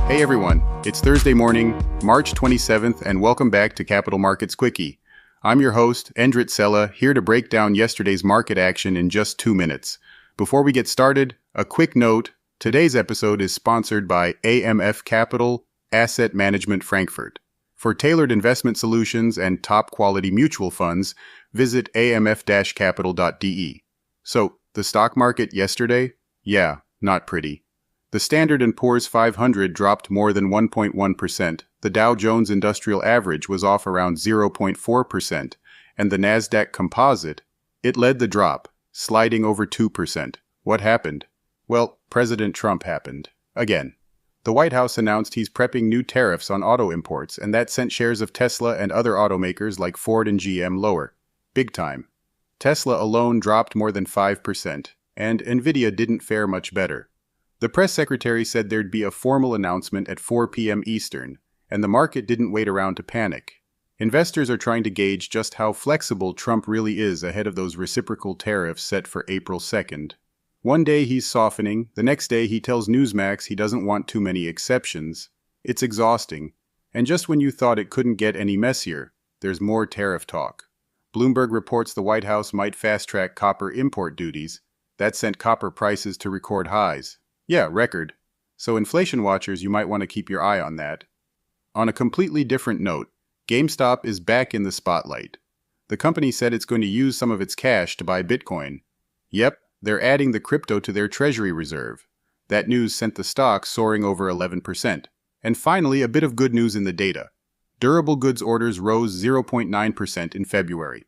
Hey everyone, it's Thursday morning, March 27th, and welcome back to Capital Markets Quickie. I'm your host, Endrit Sella, here to break down yesterday's market action in just 2 minutes. Before we get started, a quick note, today's episode is sponsored by AMF Capital Asset Management Frankfurt. For tailored investment solutions and top-quality mutual funds, visit amf-capital.de. So, the stock market yesterday? Yeah, not pretty. The Standard & Poor's 500 dropped more than 1.1%, the Dow Jones Industrial Average was off around 0.4%, and the Nasdaq Composite, it led the drop, sliding over 2%. What happened? Well, President Trump happened. Again. The White House announced he's prepping new tariffs on auto imports, and that sent shares of Tesla and other automakers like Ford and GM lower. Big time. Tesla alone dropped more than 5%, and Nvidia didn't fare much better. The press secretary said there'd be a formal announcement at 4 p.m. Eastern, and the market didn't wait around to panic. Investors are trying to gauge just how flexible Trump really is ahead of those reciprocal tariffs set for April 2nd. One day he's softening, the next day he tells Newsmax he doesn't want too many exceptions. It's exhausting. And just when you thought it couldn't get any messier, there's more tariff talk. Bloomberg reports the White House might fast-track copper import duties. That sent copper prices to record highs. Yeah, record. So inflation watchers, you might want to keep your eye on that. On a completely different note, GameStop is back in the spotlight. The company said it's going to use some of its cash to buy Bitcoin. Yep, they're adding the crypto to their treasury reserve. That news sent the stock soaring over 11%. And finally, a bit of good news in the data. Durable goods orders rose 0.9% in February.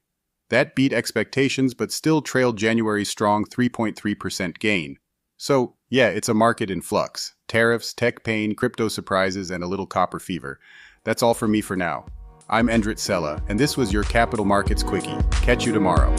That beat expectations but still trailed January's strong 3.3% gain. So, yeah, it's a market in flux. Tariffs, tech pain, crypto surprises, and a little copper fever. That's all from me for now. I'm Endrit Sella, and this was your Capital Markets Quickie. Catch you tomorrow.